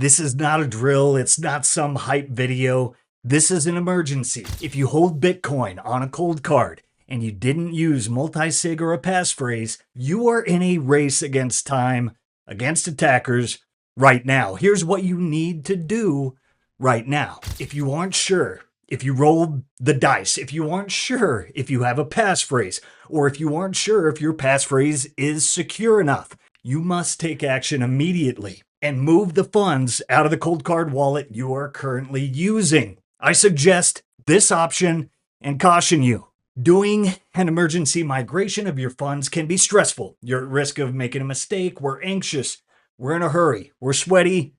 This is not a drill. It's not some hype video. This is an emergency. If you hold Bitcoin on a Coldcard and you didn't use multi-sig or a passphrase, you are in a race against time, against attackers right now. Here's what you need to do right now. If you aren't sure, if you rolled the dice, if you aren't sure if you have a passphrase, or if you aren't sure if your passphrase is secure enough, you must take action immediately and move the funds out of the Coldcard wallet you are currently using. I suggest this option and caution you. Doing an emergency migration of your funds can be stressful. You're at risk of making a mistake. We're anxious. We're in a hurry. We're sweaty.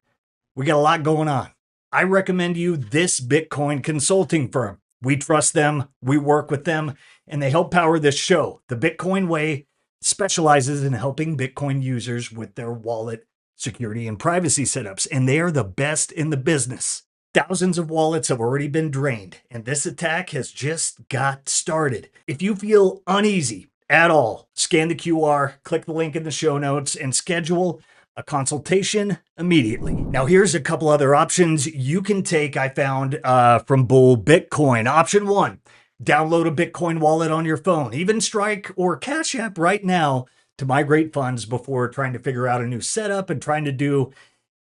We got a lot going on. I recommend you this Bitcoin consulting firm. We trust them. We work with them, and they help power this show. The Bitcoin Way specializes in helping Bitcoin users with their wallet security and privacy setups, and they are the best in the business. Thousands of wallets have already been drained, and this attack has just got started. If you feel uneasy at all, scan the QR, click the link in the show notes, and schedule a consultation immediately. Now, here's a couple other options you can take I found from Bull Bitcoin. Option 1, download a Bitcoin wallet on your phone, even Strike or Cash App right now, to migrate funds before trying to figure out a new setup and trying to do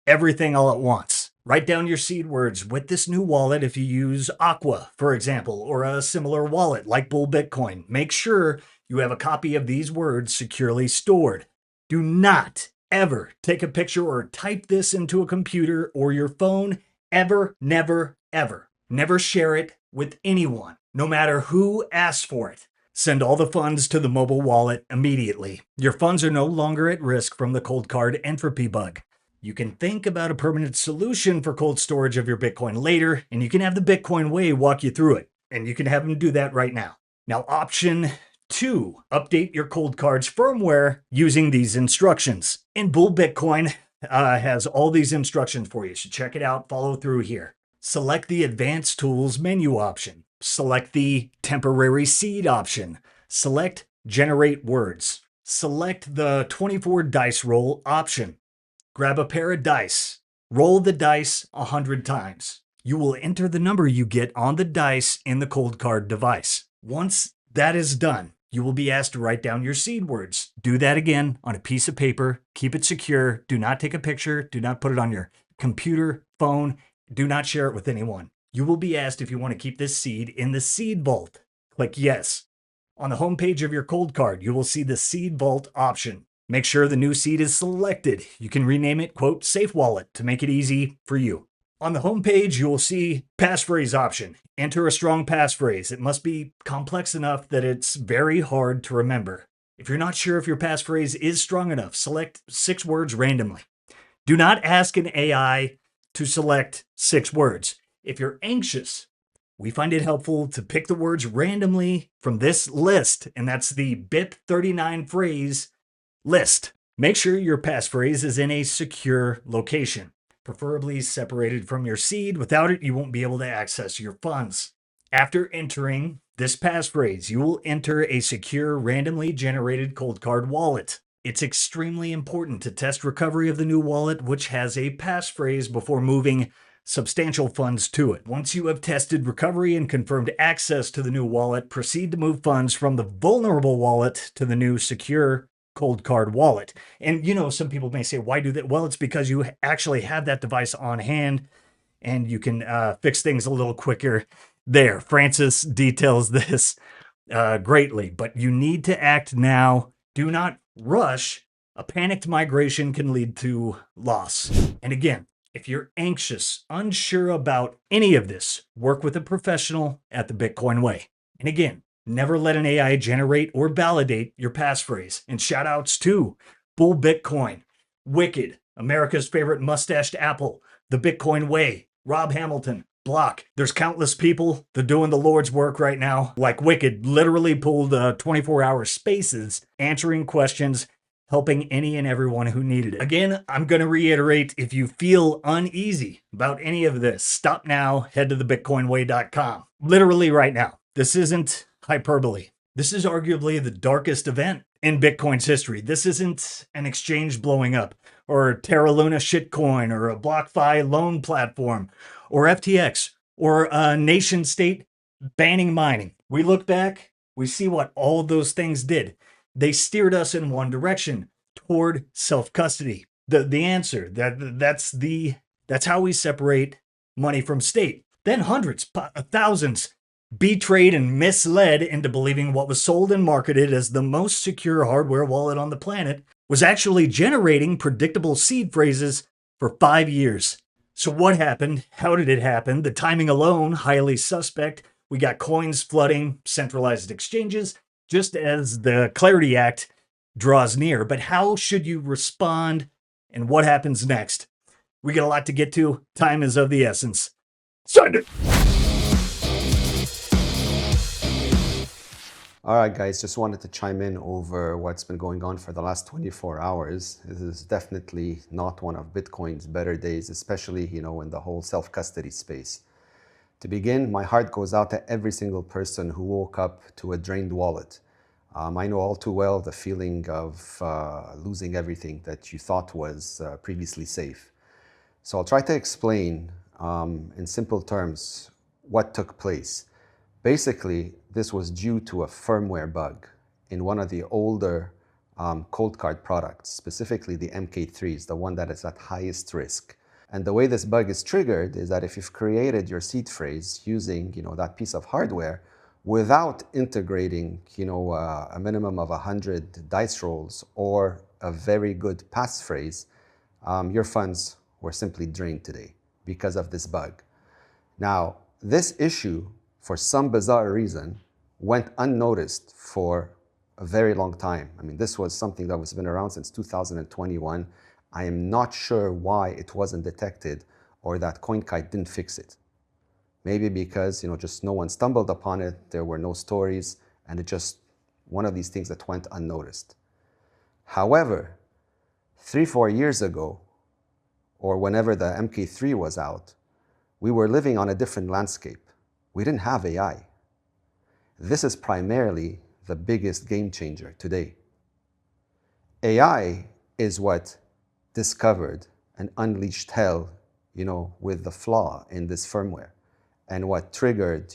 everything all at once. Write down your seed words with this new wallet if you use Aqua, for example, or a similar wallet like Bull Bitcoin. Make sure you have a copy of these words securely stored. Do not ever take a picture or type this into a computer or your phone. Ever, never, ever. Never share it with anyone, no matter who asks for it. Send all the funds to the mobile wallet immediately. Your funds are no longer at risk from the Coldcard entropy bug. You can think about a permanent solution for cold storage of your Bitcoin later, and you can have the Bitcoin Way walk you through it. And you can have them do that right now. Now, option 2, update your Coldcard's firmware using these instructions. And Bull Bitcoin has all these instructions for you, so check it out, follow through here. Select the Advanced Tools menu option. Select the Temporary Seed option. Select Generate Words. Select the 24 dice roll option. Grab a pair of dice. Roll the dice 100 times. You will enter the number you get on the dice in the Coldcard device. Once that is done, you will be asked to write down your seed words. Do that again on a piece of paper. Keep it secure. Do not take a picture. Do not put it on your computer, phone. Do not share it with anyone. You will be asked if you want to keep this seed in the seed vault. Click yes. On the homepage of your Coldcard, you will see the seed vault option. Make sure the new seed is selected. You can rename it, quote, Safe Wallet to make it easy for you. On the homepage, you will see passphrase option. Enter a strong passphrase. It must be complex enough that it's very hard to remember. If you're not sure if your passphrase is strong enough, select 6 words randomly. Do not ask an AI to select 6 words. If you're anxious, we find it helpful to pick the words randomly from this list, and that's the BIP39 phrase list. Make sure your passphrase is in a secure location, preferably separated from your seed. Without it, you won't be able to access your funds. After entering this passphrase, you will enter a secure, randomly generated Coldcard wallet. It's extremely important to test recovery of the new wallet, which has a passphrase, before moving substantial funds to it. Once you have tested recovery and confirmed access to the new wallet, proceed to move funds from the vulnerable wallet to the new secure Coldcard wallet. And some people may say, why do that? Well, it's because you actually have that device on hand and you can fix things a little quicker there. Francis details this greatly, but you need to act now. Do not rush. A panicked migration can lead to loss. And again, if you're anxious, unsure about any of this, work with a professional at the Bitcoin Way. And again, never let an AI generate or validate your passphrase. And shout outs to Bull Bitcoin, Wicked, America's favorite mustached apple, the Bitcoin Way, Rob Hamilton, Block. There's countless people that are doing the Lord's work right now. Like Wicked literally pulled 24-hour spaces, answering questions, helping any and everyone who needed it. Again, I'm going to reiterate, if you feel uneasy about any of this, stop now, head to thebitcoinway.com. Literally right now. This isn't hyperbole. This is arguably the darkest event in Bitcoin's history. This isn't an exchange blowing up or Terra Luna shitcoin, or a BlockFi loan platform, or FTX, or a nation state banning mining. We look back, we see what all of those things did. They steered us in one direction, toward self-custody. The answer, that's how we separate money from state. Then hundreds, thousands betrayed and misled into believing what was sold and marketed as the most secure hardware wallet on the planet was actually generating predictable seed phrases for 5 years. So what happened? How did it happen? The timing alone, highly suspect. We got coins flooding centralized exchanges just as the Clarity Act draws near. But how should you respond and what happens next? We got a lot to get to. Time is of the essence. Send it! All right, guys, just wanted to chime in over what's been going on for the last 24 hours. This is definitely not one of Bitcoin's better days, especially, in the whole self-custody space. To begin, my heart goes out to every single person who woke up to a drained wallet. I know all too well the feeling of losing everything that you thought was previously safe. So I'll try to explain in simple terms what took place. Basically, this was due to a firmware bug in one of the older Coldcard products, specifically the MK3s, the one that is at highest risk. And the way this bug is triggered is that if you've created your seed phrase using that piece of hardware without integrating a minimum of 100 dice rolls or a very good passphrase, your funds were simply drained today because of this bug. Now, this issue, for some bizarre reason, went unnoticed for a very long time. I mean, this was something that has been around since 2021. I am not sure why it wasn't detected or that Coldcard didn't fix it. Maybe because, just no one stumbled upon it, there were no stories, and it just one of these things that went unnoticed. However, 3-4 years ago, or whenever the MK3 was out, we were living on a different landscape. We didn't have AI. This is primarily the biggest game changer today. AI is what discovered and unleashed hell, with the flaw in this firmware, and what triggered,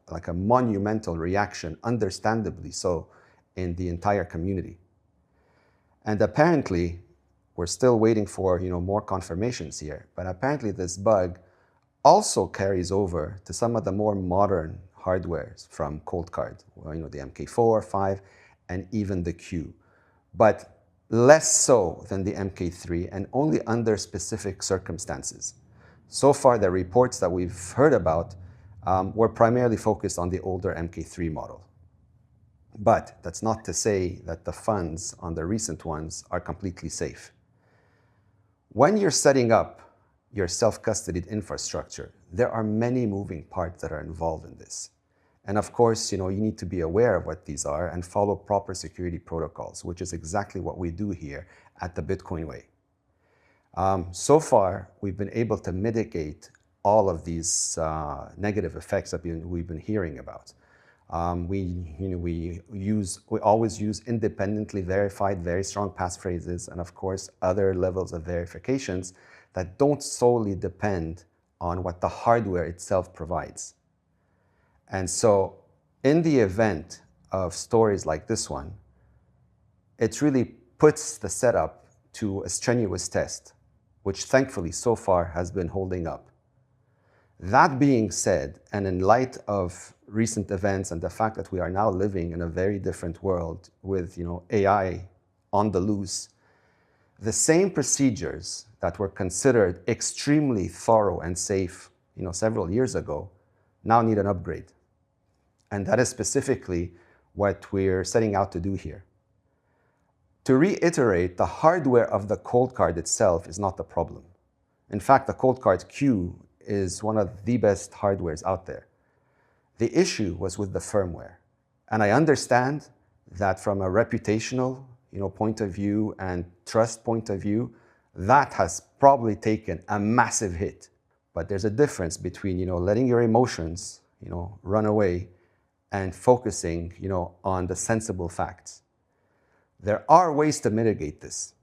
like a monumental reaction, understandably so, in the entire community. And apparently, we're still waiting for, more confirmations here, but apparently this bug also carries over to some of the more modern hardwares from Coldcard, the MK4, 5, and even the Q, but less so than the MK3 and only under specific circumstances. So far, the reports that we've heard about were primarily focused on the older MK3 model. But that's not to say that the funds on the recent ones are completely safe. When you're setting up your self-custodied infrastructure, there are many moving parts that are involved in this. And of course, you need to be aware of what these are and follow proper security protocols, which is exactly what we do here at the Bitcoin Way. So far, we've been able to mitigate all of these negative effects that we've been hearing about. We always use independently verified, very strong passphrases, and of course, other levels of verifications that don't solely depend on what the hardware itself provides. And so in the event of stories like this one, it really puts the setup to a strenuous test, which thankfully so far has been holding up. That being said, and in light of recent events and the fact that we are now living in a very different world with AI on the loose, the same procedures that were considered extremely thorough and safe, several years ago, now need an upgrade. And that is specifically what we're setting out to do here. To reiterate, the hardware of the Coldcard itself is not the problem. In fact, the Coldcard Q is one of the best hardwares out there. The issue was with the firmware. And I understand that from a reputational point of view and trust point of view, that has probably taken a massive hit. But there's a difference between letting your emotions run away and focusing on the sensible facts. There are ways to mitigate this.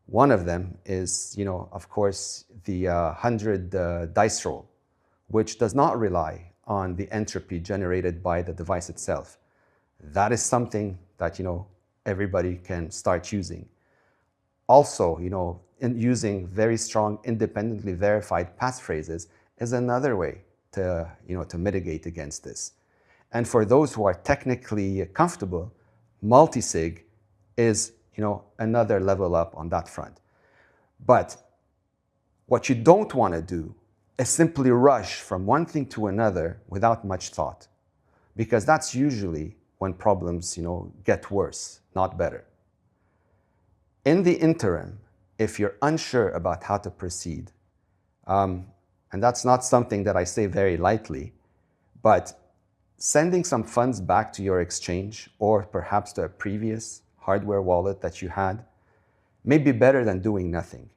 One of them is, of course, the 100 dice roll, which does not rely on the entropy generated by the device itself. That is something that, everybody can start using. Also, in using very strong, independently verified passphrases is another way to mitigate against this. And for those who are technically comfortable, multi-sig is, another level up on that front. But what you don't want to do is simply rush from one thing to another without much thought, because that's usually when problems, get worse, not better. In the interim, if you're unsure about how to proceed, and that's not something that I say very lightly, but sending some funds back to your exchange or perhaps to a previous hardware wallet that you had may be better than doing nothing.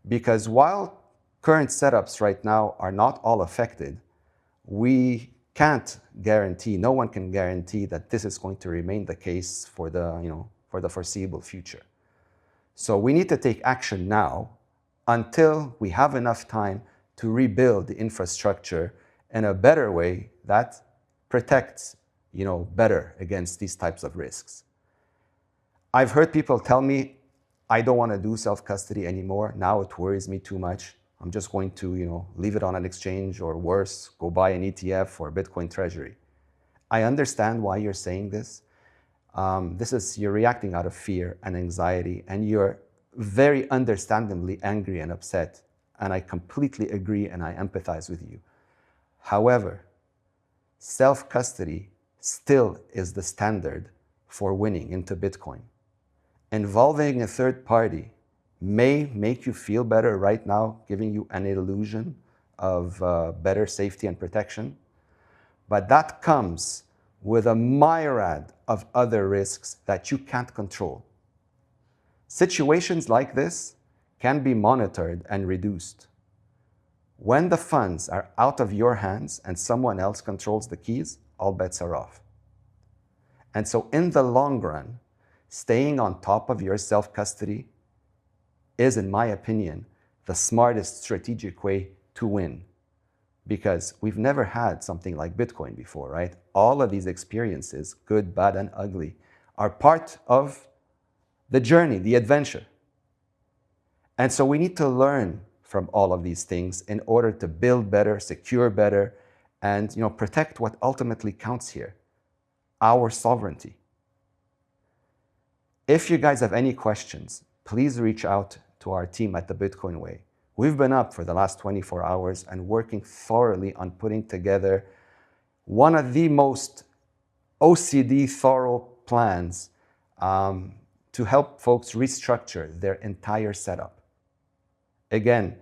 Because while current setups right now are not all affected, we can't guarantee, no one can guarantee that this is going to remain the case for the foreseeable future. So we need to take action now until we have enough time to rebuild the infrastructure in a better way that protects, better against these types of risks. I've heard people tell me, I don't want to do self-custody anymore. Now it worries me too much. I'm just going to, leave it on an exchange, or worse, go buy an ETF or Bitcoin treasury. I understand why you're saying this. You're reacting out of fear and anxiety, and you're very understandably angry and upset. And I completely agree and I empathize with you. However, self-custody still is the standard for winning into Bitcoin. Involving a third party may make you feel better right now, giving you an illusion of better safety and protection, but that comes with a myriad of other risks that you can't control. Situations like this can be monitored and reduced. When the funds are out of your hands and someone else controls the keys, all bets are off. And so in the long run, staying on top of your self-custody is, in my opinion, the smartest strategic way to win. Because we've never had something like Bitcoin before, right? All of these experiences, good, bad, and ugly, are part of the journey, the adventure. And so we need to learn from all of these things in order to build better, secure better, and protect what ultimately counts here, our sovereignty. If you guys have any questions, please reach out to our team at the Bitcoin Way. We've been up for the last 24 hours and working thoroughly on putting together one of the most OCD thorough plans to help folks restructure their entire setup. Again,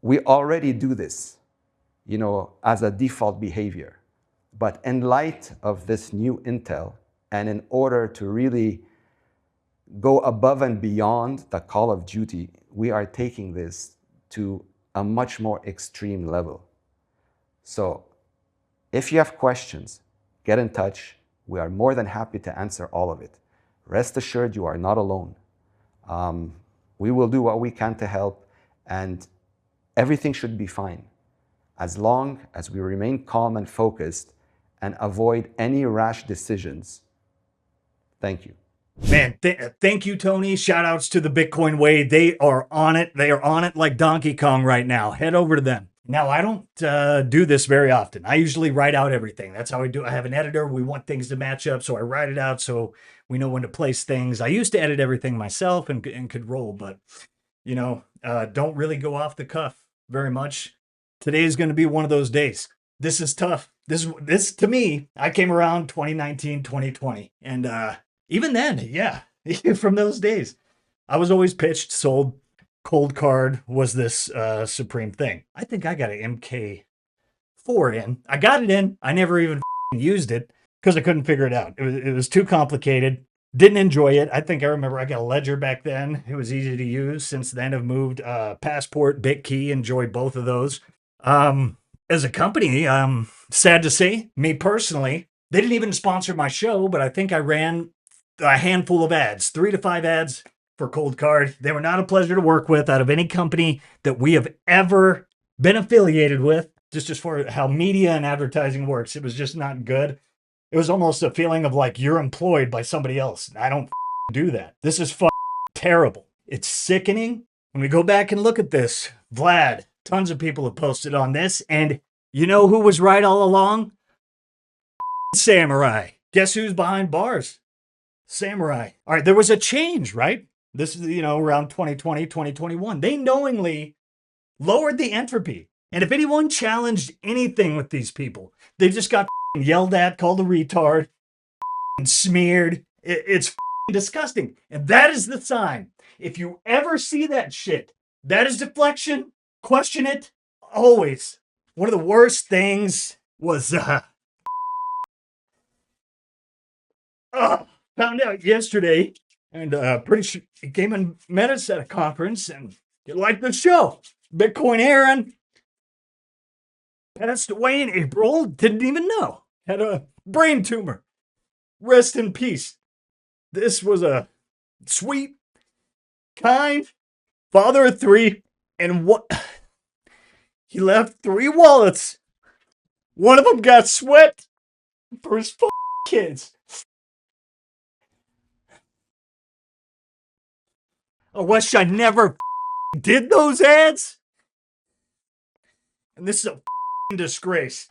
we already do this, as a default behavior. But in light of this new intel, and in order to really go above and beyond the call of duty, we are taking this to a much more extreme level. So if you have questions, get in touch. We are more than happy to answer all of it. Rest assured, you are not alone. We will do what we can to help, and everything should be fine as long as we remain calm and focused and avoid any rash decisions. Thank you. Man, thank you, Tony. Shout outs to the Bitcoin Way. They are on it. They are on it like Donkey Kong right now. Head over to them. Now, I don't do this very often. I usually write out everything. That's how I do. I have an editor. We want things to match up, so I write it out so we know when to place things. I used to edit everything myself and could roll, but, don't really go off the cuff very much. Today is going to be one of those days. This is tough. This to me, I came around 2019, 2020, and even then, yeah, from those days, I was always pitched, sold. Coldcard was this supreme thing. I think I got an MK4 in. I got it in. I never even used it because I couldn't figure it out. It was too complicated. Didn't enjoy it. I think I remember I got a Ledger back then. It was easy to use. Since then, I've moved Passport, BitKey. Enjoy both of those. As a company, sad to say, me personally, they didn't even sponsor my show, but I think I ran a handful of ads, 3 to 5 ads for Coldcard. They were not a pleasure to work with out of any company that we have ever been affiliated with. Just as far as how media and advertising works, it was just not good. It was almost a feeling of like you're employed by somebody else. I don't do that. This is terrible. It's sickening. When we go back and look at this, Vlad, tons of people have posted on this, and you know who was right all along? Samurai. Guess who's behind bars? Samurai. All right, there was a change, right? This is, around 2020, 2021. They knowingly lowered the entropy. And if anyone challenged anything with these people, they just got yelled at, called a retard, and smeared. It's disgusting. And that is the sign. If you ever see that shit, that is deflection. Question it always. One of the worst things was found out yesterday, and pretty sure he came and met us at a conference, and you liked the show. Bitcoin Aaron passed away in April. Didn't even know. Had a brain tumor. Rest in peace. This was a sweet, kind father of three, and what he left 3 wallets. One of them got swept for his kids. I wish I never did those ads. And this is a disgrace.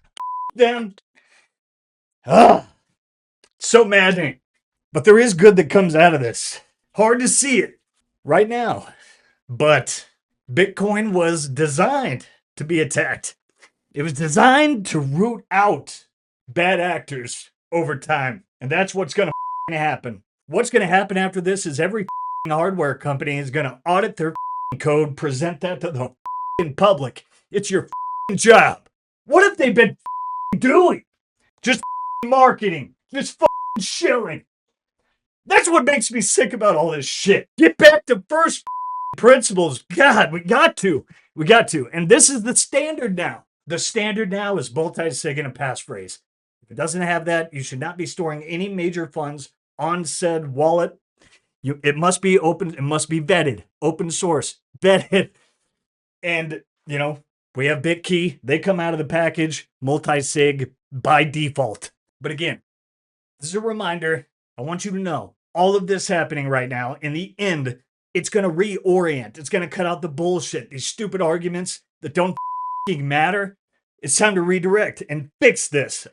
Them. So maddening. But there is good that comes out of this. Hard to see it right now. But Bitcoin was designed to be attacked. It was designed to root out bad actors over time. And that's what's going to happen. What's going to happen after this is every hardware company is going to audit their code, present that to the public. It's your job. What have they been doing? Just marketing. Just shilling. That's what makes me sick about all this shit. Get back to first principles. God, we got to. And this is the standard now. The standard now is multi-sig and a passphrase. If it doesn't have that, you should not be storing any major funds on said wallet. It must be open. It must be vetted. Open source. Vetted. And, we have BitKey. They come out of the package. Multi-sig by default. But again, this is a reminder. I want you to know all of this happening right now. In the end, it's going to reorient. It's going to cut out the bullshit. These stupid arguments that don't matter. It's time to redirect and fix this.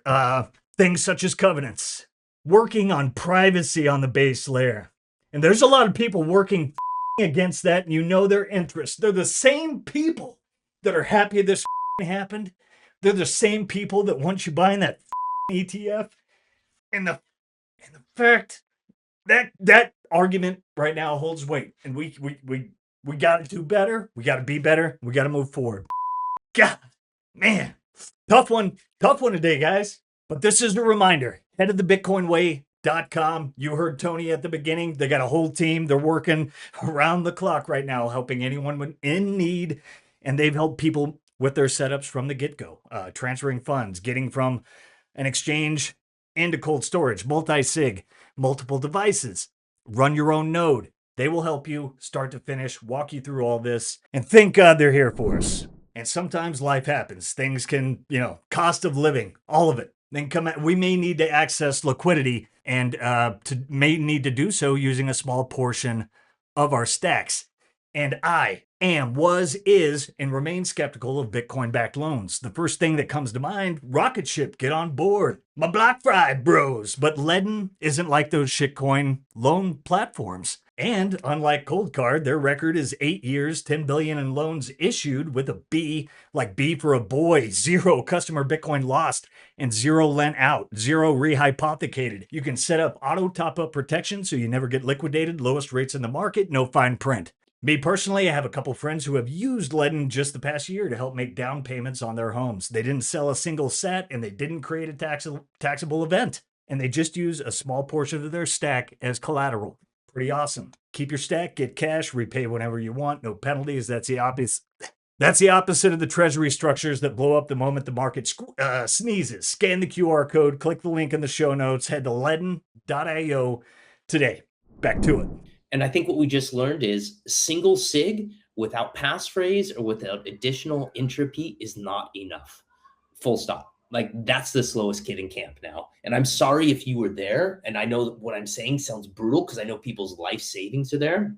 Things such as covenants. Working on privacy on the base layer. And there's a lot of people working against that, and their interests. They're the same people that are happy this happened. They're the same people that want you buying that ETF. And the fact that argument right now holds weight. And we got to do better. We got to be better. We got to move forward. God, man, tough one today, guys. But this is a reminder. Head to the BitcoinWay.com. You heard Tony at the beginning. They got a whole team. They're working around the clock right now, helping anyone in need. And they've helped people with their setups from the get-go. Transferring funds, getting from an exchange into cold storage, multi-sig, multiple devices. Run your own node. They will help you start to finish, walk you through all this. And thank God they're here for us. And sometimes life happens. Things can, cost of living, all of it. Then we may need to access liquidity and may need to do so using a small portion of our stacks. And I is, and remain skeptical of Bitcoin-backed loans. The first thing that comes to mind, rocket ship, get on board. My BlockFi bros. But Ledn isn't like those shitcoin loan platforms. And unlike Coldcard, their record is 8 years, 10 billion in loans issued with a B, like B for a boy, 0 customer Bitcoin lost, and 0 lent out, 0 rehypothecated. You can set up auto top-up protection so you never get liquidated, lowest rates in the market, no fine print. Me personally, I have a couple friends who have used Ledn just the past year to help make down payments on their homes. They didn't sell a single set, and they didn't create a taxable event. And they just use a small portion of their stack as collateral. Pretty awesome. Keep your stack, get cash, repay whenever you want. No penalties. That's the opposite of the treasury structures that blow up the moment the market sneezes. Scan the QR code, click the link in the show notes, head to ledn.io today. Back to it. And I think what we just learned is single sig without passphrase or without additional entropy is not enough. Full stop. Like that's the slowest kid in camp now. And I'm sorry if you were there. And I know that what I'm saying sounds brutal because I know people's life savings are there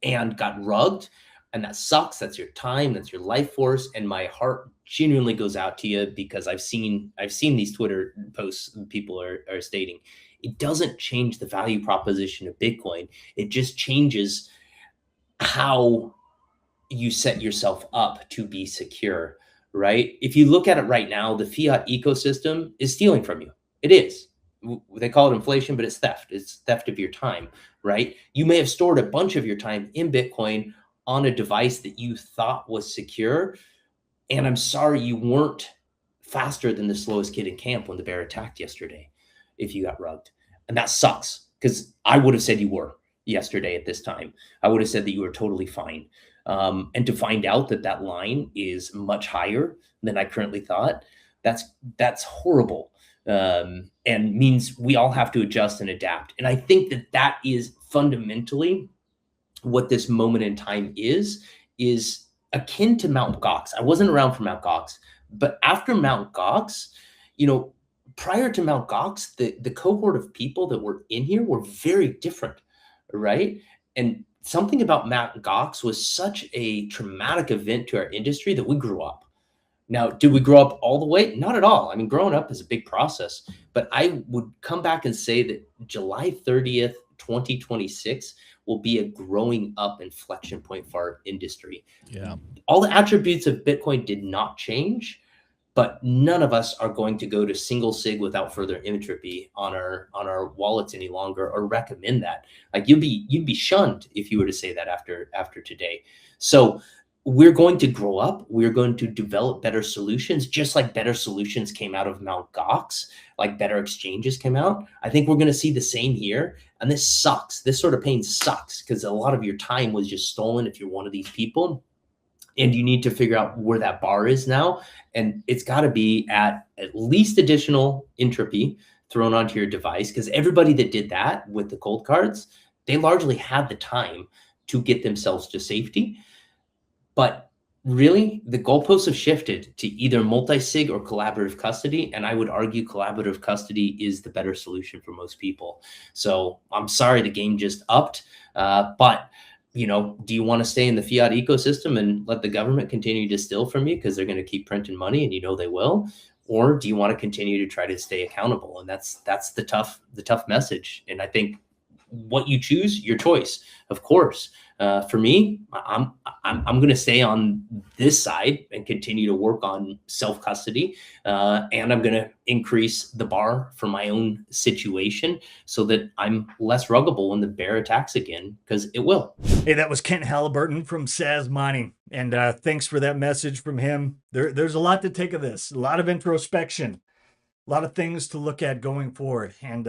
and got rugged. And that sucks. That's your time. That's your life force. And my heart genuinely goes out to you because I've seen these Twitter posts people are stating it doesn't change the value proposition of Bitcoin. It just changes how you set yourself up to be secure, right? If you look at it right now, the fiat ecosystem is stealing from you. It is. They call it inflation, but it's theft. It's theft of your time, right? You may have stored a bunch of your time in Bitcoin on a device that you thought was secure. And I'm sorry you weren't faster than the slowest kid in camp when the bear attacked yesterday if you got rugged. And that sucks because I would have said you were yesterday at this time. I would have said that you were totally fine. And to find out that that line is much higher than I currently thought, that's horrible. And means we all have to adjust and adapt. And I think that that is fundamentally what this moment in time is akin to Mount Gox. I wasn't around for Mount Gox, but after Mount Gox, prior to Mount Gox, the cohort of people that were in here were very different, right? And something about Mount Gox was such a traumatic event to our industry that we grew up. Now, did we grow up all the way? Not at all. I mean, growing up is a big process, but I would come back and say that July 30th, 2026 will be a growing up inflection point for our industry. Yeah. All the attributes of Bitcoin did not change, but none of us are going to go to single sig without further entropy on our wallets any longer or recommend that. Like you'd be shunned if you were to say that after today. So we're going to grow up. We're going to develop better solutions, just like better solutions came out of Mt. Gox, like better exchanges came out. I think we're going to see the same here. And this sucks. This sort of pain sucks because a lot of your time was just stolen if you're one of these people. And you need to figure out where that bar is now. And it's got to be at least additional entropy thrown onto your device, because everybody that did that with the cold cards, they largely had the time to get themselves to safety. But really, the goalposts have shifted to either multi-sig or collaborative custody. And I would argue collaborative custody is the better solution for most people. So I'm sorry the game just upped. But do you want to stay in the fiat ecosystem and let the government continue to steal from you because they're going to keep printing money and they will? Or do you want to continue to try to stay accountable? And that's the tough message. And I think what you choose, your choice, of course. For me, I'm going to stay on this side and continue to work on self-custody. And I'm going to increase the bar for my own situation so that I'm less ruggable when the bear attacks again, because it will. Hey, that was Kent Halliburton from Saz Mining. And thanks for that message from him. There's a lot to take of this, a lot of introspection, a lot of things to look at going forward. And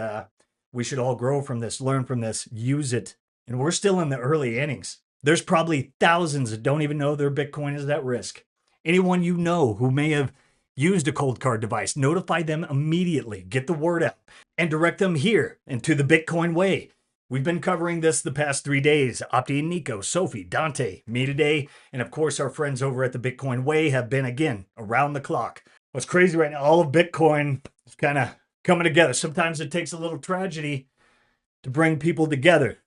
we should all grow from this, learn from this, use it. And we're still in the early innings. There's probably thousands that don't even know their Bitcoin is at risk. Anyone you know who may have used a Coldcard device, notify them immediately, get the word out, and direct them here and to the Bitcoin way. We've been covering this the past 3 days. Opti and Nico, Sophie, Dante, me today, and of course our friends over at the Bitcoin way have been, again, around the clock. What's crazy right now, all of Bitcoin is kind of coming together. Sometimes it takes a little tragedy to bring people together.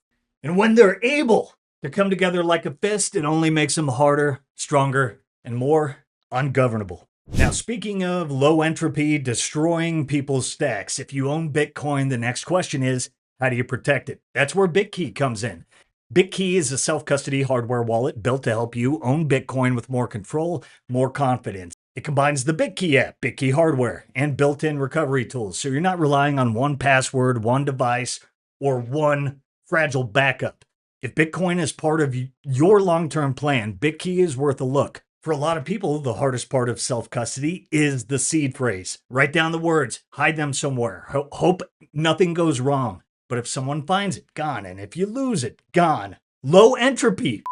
And when they're able to come together like a fist, it only makes them harder, stronger, and more ungovernable. Now, speaking of low entropy, destroying people's stacks, if you own Bitcoin, the next question is, how do you protect it? That's where BitKey comes in. BitKey is a self-custody hardware wallet built to help you own Bitcoin with more control, more confidence. It combines the BitKey app, BitKey hardware, and built-in recovery tools, so you're not relying on one password, one device, or one fragile backup. If Bitcoin is part of your long-term plan, BitKey is worth a look. For a lot of people, the hardest part of self-custody is the seed phrase. Write down the words, hide them somewhere. Hope nothing goes wrong. But if someone finds it, gone. And if you lose it, gone. Low entropy,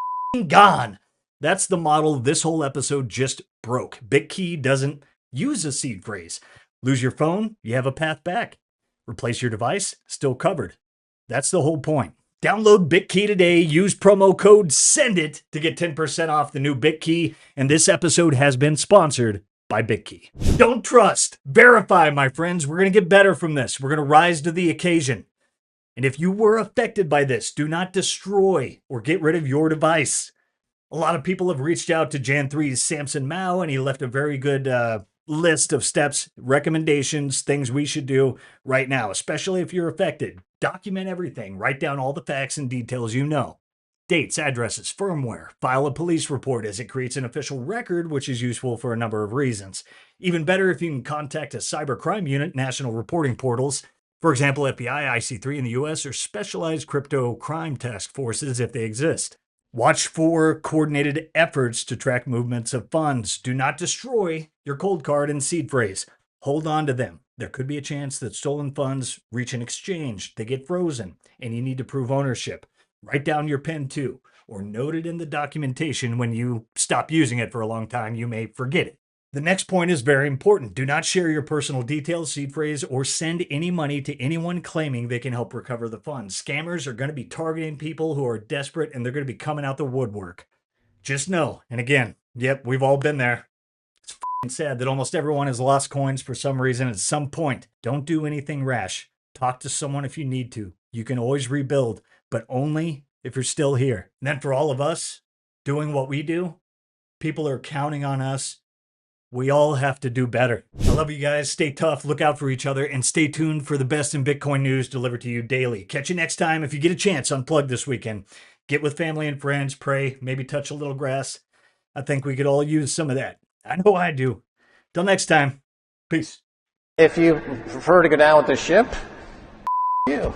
gone. That's the model this whole episode just broke. BitKey doesn't use a seed phrase. Lose your phone, you have a path back. Replace your device, still covered. That's the whole point. Download BitKey today. Use promo code SENDIT to get 10% off the new BitKey. And this episode has been sponsored by BitKey. Don't trust. Verify, my friends. We're going to get better from this. We're going to rise to the occasion. And if you were affected by this, do not destroy or get rid of your device. A lot of people have reached out to Jan3's Samson Mao, and he left a very good list of steps, recommendations, things we should do right now, especially if you're affected. Document everything. Write down all the facts and details you know. Dates, addresses, firmware. File a police report as it creates an official record, which is useful for a number of reasons. Even better if you can contact a cybercrime unit, national reporting portals. For example, FBI, IC3 in the US, or specialized crypto crime task forces if they exist. Watch for coordinated efforts to track movements of funds. Do not destroy your cold card and seed phrase. Hold on to them. There could be a chance that stolen funds reach an exchange, they get frozen, and you need to prove ownership. Write down your PIN too, or note it in the documentation. When you stop using it for a long time, you may forget it. The next point is very important. Do not share your personal details, seed phrase, or send any money to anyone claiming they can help recover the funds. Scammers are going to be targeting people who are desperate, and they're going to be coming out the woodwork. Just know, and again, yep, we've all been there. It's f***ing sad that almost everyone has lost coins for some reason at some point. Don't do anything rash. Talk to someone if you need to. You can always rebuild, but only if you're still here. And then for all of us doing what we do, people are counting on us. We all have to do better. I love you guys. Stay tough, look out for each other, and stay tuned for the best in Bitcoin news delivered to you daily. Catch you next time. If you get a chance, unplug this weekend. Get with family and friends, pray, maybe touch a little grass. I think we could all use some of that. I know I do. Till next time, peace. If you prefer to go down with the ship, you.